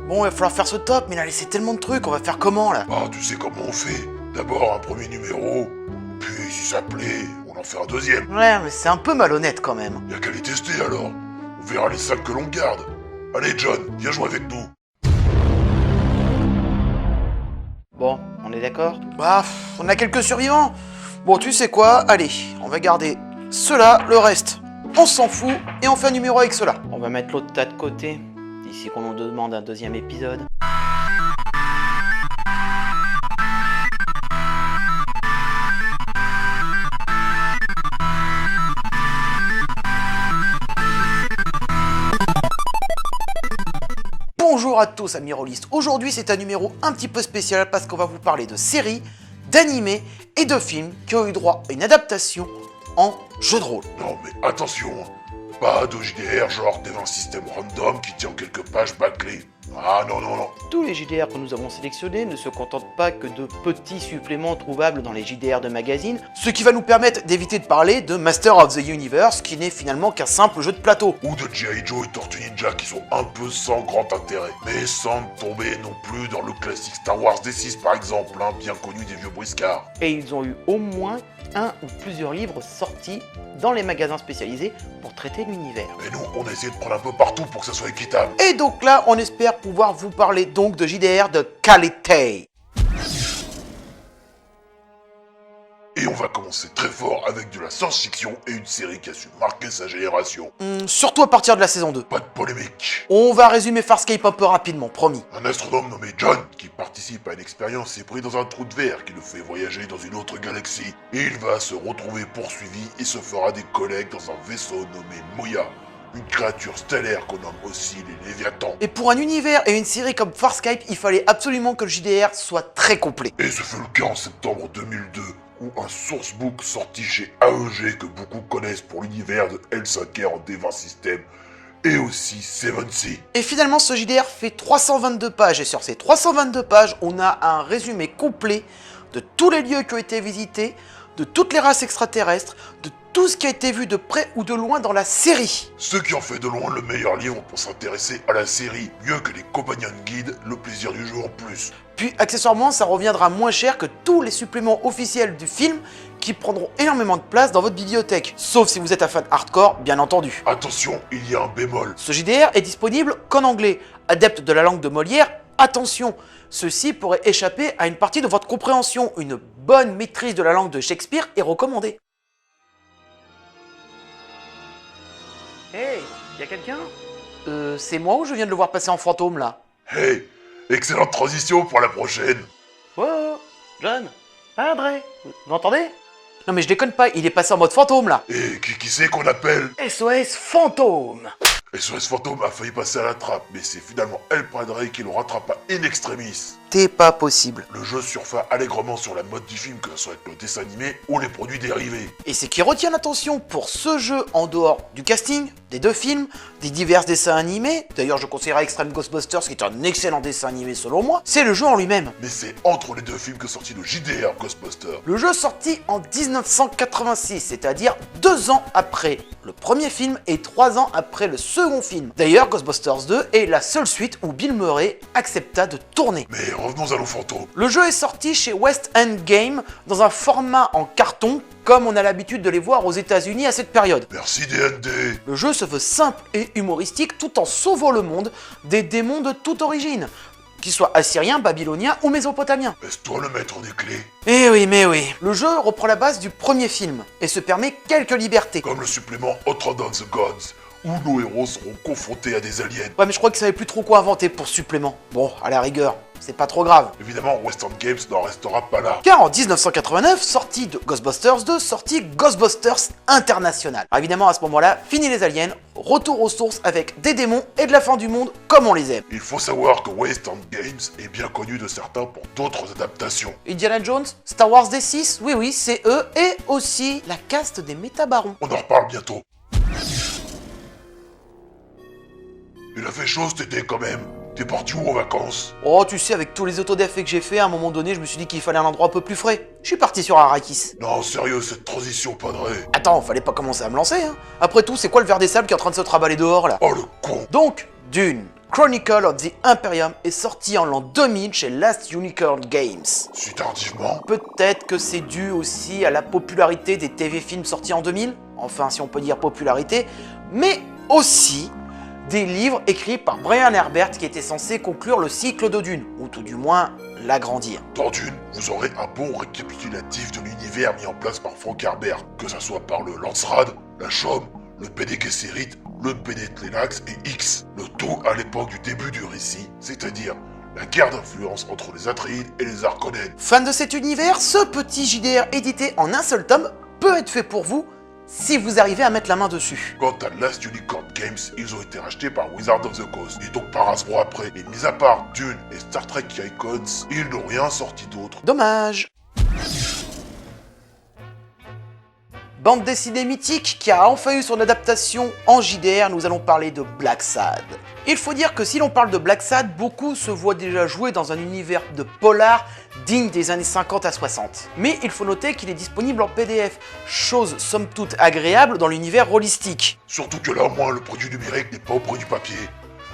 Bon, il va falloir faire ce top, mais il a laissé tellement de trucs, on va faire comment là? Bah, tu sais comment on fait. D'abord un premier numéro, puis si ça plaît, on en fait un deuxième. Ouais, mais c'est un peu malhonnête quand même. Y'a qu'à les tester alors. On verra les salles que l'on garde. Allez John, viens jouer avec nous. Bon, on est d'accord? Bah, on a quelques survivants. Bon, tu sais quoi? Allez, on va garder ceux-là, le reste, on s'en fout, et on fait un numéro avec ceux-là. On va mettre l'autre tas de côté, d'ici qu'on nous demande un deuxième épisode. Bonjour à tous amis rôlistes, aujourd'hui c'est un numéro un petit peu spécial parce qu'on va vous parler de séries, d'animés et de films qui ont eu droit à une adaptation en jeu de rôle. Non mais attention, pas de JDR genre un système random qui tient quelques pages bâclées. Ah non. Tous les JDR que nous avons sélectionnés ne se contentent pas que de petits suppléments trouvables dans les JDR de magazines, ce qui va nous permettre d'éviter de parler de Master of the Universe qui n'est finalement qu'un simple jeu de plateau. Ou de G.I. Joe et Tortue Ninja qui sont un peu sans grand intérêt. Mais sans tomber non plus dans le classique Star Wars D6 par exemple, bien connu des vieux briscards. Et ils ont eu au moins un ou plusieurs livres sortis dans les magasins spécialisés pour traiter l'univers. Mais nous, on a essayé de prendre un peu partout pour que ça soit équitable. Et donc là, on espère pouvoir vous parler donc de JDR de qualité. Et on va commencer très fort avec de la science-fiction et une série qui a su marquer sa génération. Surtout à partir de la saison 2. Pas de polémique. On va résumer Farscape un peu rapidement, promis. Un astronome nommé John, qui participe à une expérience, est pris dans un trou de verre qui le fait voyager dans une autre galaxie. Et il va se retrouver poursuivi et se fera des collègues dans un vaisseau nommé Moya. Une créature stellaire qu'on nomme aussi les Léviathans. Et pour un univers et une série comme Farscape, il fallait absolument que le JDR soit très complet. Et ce fut le cas en septembre 2002, où un sourcebook sorti chez AEG que beaucoup connaissent pour l'univers de L5R en D20 System, et aussi 7C. Et finalement, ce JDR fait 322 pages, et sur ces 322 pages, on a un résumé complet de tous les lieux qui ont été visités, de toutes les races extraterrestres, de tout ce qui a été vu de près ou de loin dans la série. Ce qui en fait de loin le meilleur livre pour s'intéresser à la série, mieux que les Companion Guide, le plaisir du jeu en plus. Puis accessoirement, ça reviendra moins cher que tous les suppléments officiels du film qui prendront énormément de place dans votre bibliothèque. Sauf si vous êtes un fan hardcore, bien entendu. Attention, il y a un bémol. Ce JDR est disponible qu'en anglais. Adepte de la langue de Molière, attention, ceci pourrait échapper à une partie de votre compréhension. Une bonne maîtrise de la langue de Shakespeare est recommandée. Hey, y'a quelqu'un? C'est moi ou je viens de le voir passer en fantôme là? Hey, excellente transition pour la prochaine. Oh, John, André, vous m'entendez? Non mais je déconne pas, il est passé en mode fantôme là. Et qui c'est qu'on appelle? SOS fantôme. SOS Fantôme a failli passer à la trappe, mais c'est finalement El Padre qui le rattrapa in extremis. T'es pas possible. Le jeu surfa allègrement sur la mode du film, que ce soit avec le dessin animé ou les produits dérivés. Et ce qui retient l'attention pour ce jeu en dehors du casting, des deux films, des divers dessins animés, d'ailleurs je conseillerais Extreme Ghostbusters qui est un excellent dessin animé selon moi, c'est le jeu en lui-même. Mais c'est entre les deux films que sortit le JDR Ghostbusters. Le jeu sorti en 1986, c'est-à-dire 2 ans après le premier film et 3 ans après le second film. D'ailleurs, Ghostbusters 2 est la seule suite où Bill Murray accepta de tourner. Mais revenons à nos fantômes. Le jeu est sorti chez West End Game dans un format en carton, comme on a l'habitude de les voir aux États-Unis à cette période. Merci DND. Le jeu se veut simple et humoristique tout en sauvant le monde des démons de toute origine, qu'ils soient assyriens, babyloniens ou mésopotamiens. Laisse-toi le maître des clés. Eh oui, mais oui. Le jeu reprend la base du premier film et se permet quelques libertés. Comme le supplément Hotter Than the Gods, où nos héros seront confrontés à des aliens. Ouais, mais je crois qu'ils savaient plus trop quoi inventer pour ce supplément. Bon, à la rigueur, c'est pas trop grave. Évidemment, Western Games n'en restera pas là. Car en 1989, sortie de Ghostbusters 2, sortie Ghostbusters International. Alors évidemment, à ce moment-là, fini les aliens, retour aux sources avec des démons et de la fin du monde comme on les aime. Il faut savoir que Western Games est bien connu de certains pour d'autres adaptations. Indiana Jones, Star Wars D6, oui, c'est eux, et aussi la caste des métabarons. On en reparle bientôt. Il a fait chaud cet été quand même. T'es parti où en vacances? Oh, tu sais, avec tous les autodefs que j'ai fait, à un moment donné, je me suis dit qu'il fallait un endroit un peu plus frais. Je suis parti sur Arrakis. Non, sérieux, cette transition, Padré. Attends, fallait pas commencer à me lancer, hein. Après tout, c'est quoi le ver des sables qui est en train de se traballer dehors, là? Oh le con. Donc, Dune, Chronicle of the Imperium est sorti en l'an 2000 chez Last Unicorn Games. Si tardivement. Peut-être que c'est dû aussi à la popularité des TV-films sortis en 2000, enfin si on peut dire popularité, mais aussi des livres écrits par Brian Herbert qui étaient censés conclure le cycle de Dune, ou tout du moins l'agrandir. Dans Dune, vous aurez un bon récapitulatif de l'univers mis en place par Frank Herbert, que ça soit par le Landsrad, la Chaume, le Bene Gesserit, le Bene Tleilax et X. Le tout à l'époque du début du récit, c'est-à-dire la guerre d'influence entre les Atreides et les Harkonnen. Fan de cet univers, ce petit JDR édité en un seul tome peut être fait pour vous si vous arrivez à mettre la main dessus. Quant à Last Unicorn Games, ils ont été rachetés par Wizard of the Coast, et donc par Hasbro après. Et mis à part Dune et Star Trek Icons, ils n'ont rien sorti d'autre. Dommage. Bande dessinée mythique qui a enfin eu son adaptation en JDR, nous allons parler de Black Sad. Il faut dire que si l'on parle de Black Sad, beaucoup se voient déjà jouer dans un univers de polar digne des années 50 à 60. Mais il faut noter qu'il est disponible en PDF, chose somme toute agréable dans l'univers holistique. Surtout que là, au moins, le produit numérique n'est pas au prix du papier.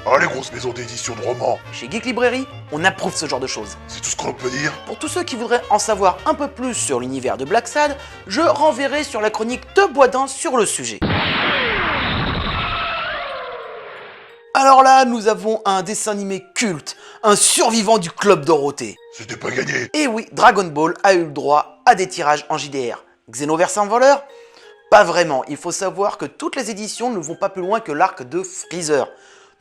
Ah, les grosses maisons d'édition de romans. Chez Geek Librairie, on approuve ce genre de choses. C'est tout ce qu'on peut dire. Pour tous ceux qui voudraient en savoir un peu plus sur l'univers de Black Sad, je renverrai sur la chronique de Boisdin sur le sujet. Alors là, nous avons un dessin animé culte, un survivant du Club Dorothée. C'était pas gagné. Et oui, Dragon Ball a eu le droit à des tirages en JDR. Xenoverse en voleur? Pas vraiment, il faut savoir que toutes les éditions ne vont pas plus loin que l'arc de Freezer.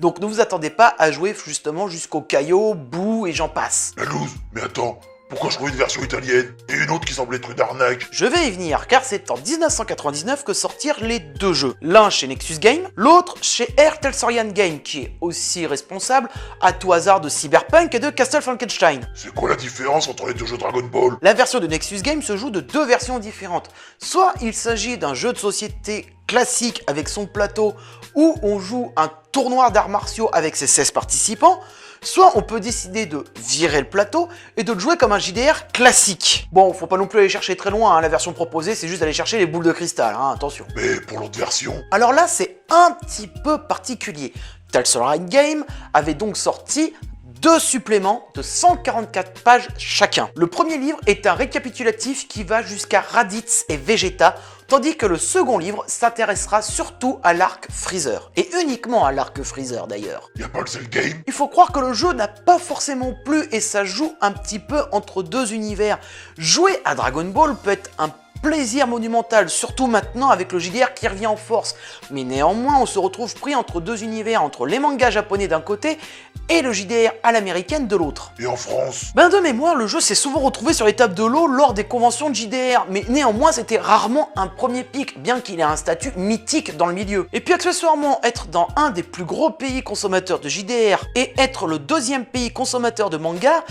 Donc ne vous attendez pas à jouer justement jusqu'au Caillot, Boo et j'en passe. La loose. Mais attends, pourquoi je trouve une version italienne et une autre qui semble être une arnaque? Je vais y venir, car c'est en 1999 que sortirent les deux jeux. L'un chez Nexus Game, l'autre chez Air Telsorian Game, qui est aussi responsable, à tout hasard, de Cyberpunk et de Castle Frankenstein. C'est quoi la différence entre les deux jeux Dragon Ball? La version de Nexus Game se joue de deux versions différentes. Soit il s'agit d'un jeu de société classique avec son plateau, où on joue un tournoi d'arts martiaux avec ses 16 participants, soit on peut décider de virer le plateau et de le jouer comme un JDR classique. Bon, faut pas non plus aller chercher très loin, hein. La version proposée c'est juste d'aller chercher les boules de cristal, hein, attention. Mais pour l'autre version... Alors là c'est un petit peu particulier. Telsorian Game avait donc sorti deux suppléments de 144 pages chacun. Le premier livre est un récapitulatif qui va jusqu'à Raditz et Vegeta, tandis que le second livre s'intéressera surtout à l'arc Freezer. Et uniquement à l'arc Freezer d'ailleurs. Y'a pas le Cell Game? Il faut croire que le jeu n'a pas forcément plu et ça joue un petit peu entre deux univers. Jouer à Dragon Ball peut être un plaisir monumental, surtout maintenant avec le JDR qui revient en force. Mais néanmoins, on se retrouve pris entre deux univers, entre les mangas japonais d'un côté et le JDR à l'américaine de l'autre. Et en France? Ben de mémoire, le jeu s'est souvent retrouvé sur les tables de l'eau lors des conventions de JDR, mais néanmoins c'était rarement un premier pic, bien qu'il ait un statut mythique dans le milieu. Et puis accessoirement, être dans un des plus gros pays consommateurs de JDR et être le deuxième pays consommateur de manga,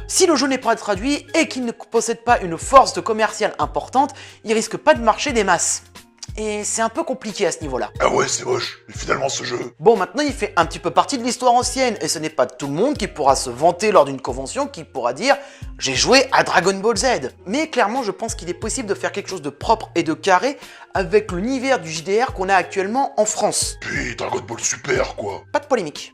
si le jeu n'est pas traduit et qu'il ne possède pas une force commerciale importante, il risque pas de marcher des masses. Et c'est un peu compliqué à ce niveau-là. Ah ouais, c'est moche, mais finalement ce jeu... Bon, maintenant il fait un petit peu partie de l'histoire ancienne, et ce n'est pas tout le monde qui pourra se vanter lors d'une convention, qui pourra dire « j'ai joué à Dragon Ball Z ». Mais clairement, je pense qu'il est possible de faire quelque chose de propre et de carré avec l'univers du JDR qu'on a actuellement en France. Puis Dragon Ball Super, quoi. Pas de polémique.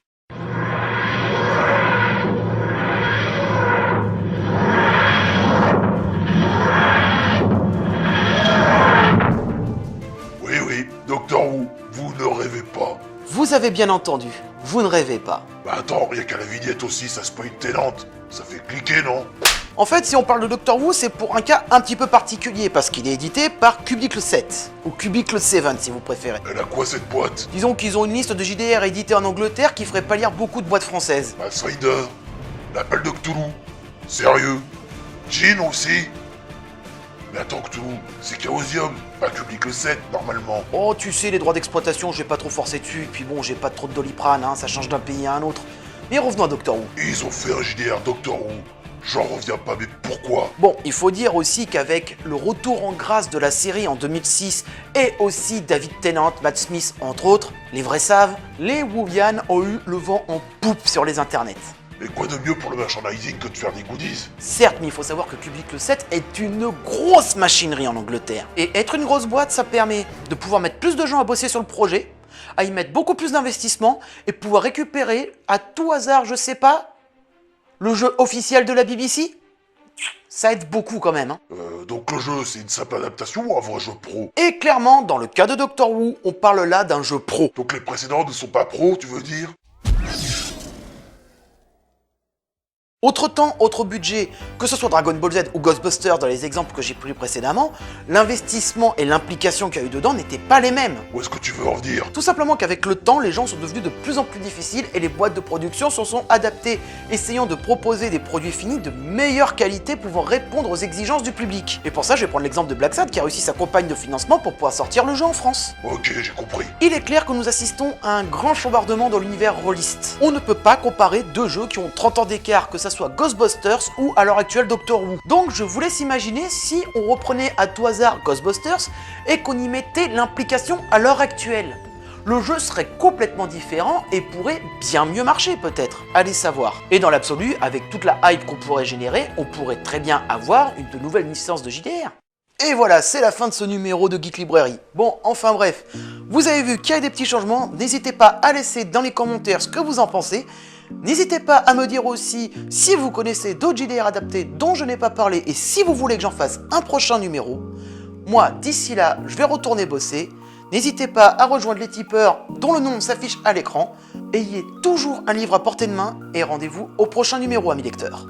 Doctor Who, vous ne rêvez pas. Vous avez bien entendu, vous ne rêvez pas. Bah attends, rien qu'à la vignette aussi, ça spoil Tenant. Ça fait cliquer, non? En fait, si on parle de Doctor Who, c'est pour un cas un petit peu particulier, parce qu'il est édité par Cubicle 7, ou Cubicle 7 si vous préférez. Elle a quoi cette boîte? Disons qu'ils ont une liste de JDR édités en Angleterre qui ferait pas lire beaucoup de boîtes françaises. Pathfinder, l'appel de Cthulhu, sérieux, Jean aussi? Mais attends Cthulhu, c'est Chaosium, pas Cubicle 7 normalement. Oh, tu sais, les droits d'exploitation, j'ai pas trop forcé dessus, puis bon, j'ai pas trop de Doliprane, hein, ça change d'un pays à un autre. Mais revenons à Doctor Who. Ils ont fait un JDR Doctor Who. J'en reviens pas, mais pourquoi? Bon, il faut dire aussi qu'avec le retour en grâce de la série en 2006 et aussi David Tennant, Matt Smith entre autres, les vrais savent, les Whovians ont eu le vent en poupe sur les internets. Mais quoi de mieux pour le merchandising que de faire des goodies? Certes, mais il faut savoir que Cubicle 7 est une grosse machinerie en Angleterre. Et être une grosse boîte, ça permet de pouvoir mettre plus de gens à bosser sur le projet, à y mettre beaucoup plus d'investissement et pouvoir récupérer à tout hasard, je sais pas, le jeu officiel de la BBC? Ça aide beaucoup quand même. Donc le jeu, c'est une simple adaptation ou un vrai jeu pro? Et clairement, dans le cas de Doctor Who, on parle là d'un jeu pro. Donc les précédents ne sont pas pros, tu veux dire? Autre temps, autre budget, que ce soit Dragon Ball Z ou Ghostbusters dans les exemples que j'ai pris précédemment, l'investissement et l'implication qu'il y a eu dedans n'étaient pas les mêmes. Où est-ce que tu veux en venir? Tout simplement qu'avec le temps, les gens sont devenus de plus en plus difficiles et les boîtes de production se sont adaptées, essayant de proposer des produits finis de meilleure qualité pouvant répondre aux exigences du public. Et pour ça, je vais prendre l'exemple de Black Sad qui a réussi sa campagne de financement pour pouvoir sortir le jeu en France. Ok, j'ai compris. Il est clair que nous assistons à un grand chambardement dans l'univers rôliste. On ne peut pas comparer deux jeux qui ont 30 ans d'écart, que ça soit Ghostbusters ou à l'heure actuelle Doctor Who. Donc je vous laisse imaginer si on reprenait à tout hasard Ghostbusters et qu'on y mettait l'implication à l'heure actuelle. Le jeu serait complètement différent et pourrait bien mieux marcher peut-être, allez savoir. Et dans l'absolu, avec toute la hype qu'on pourrait générer, on pourrait très bien avoir une de nouvelle licence de JDR. Et voilà, c'est la fin de ce numéro de Geek Librairie. Bon, enfin bref, vous avez vu qu'il y a des petits changements, n'hésitez pas à laisser dans les commentaires ce que vous en pensez. N'hésitez pas à me dire aussi si vous connaissez d'autres JDR adaptés dont je n'ai pas parlé et si vous voulez que j'en fasse un prochain numéro. Moi, d'ici là, je vais retourner bosser. N'hésitez pas à rejoindre les tipeurs dont le nom s'affiche à l'écran. Ayez toujours un livre à portée de main et rendez-vous au prochain numéro, amis lecteurs.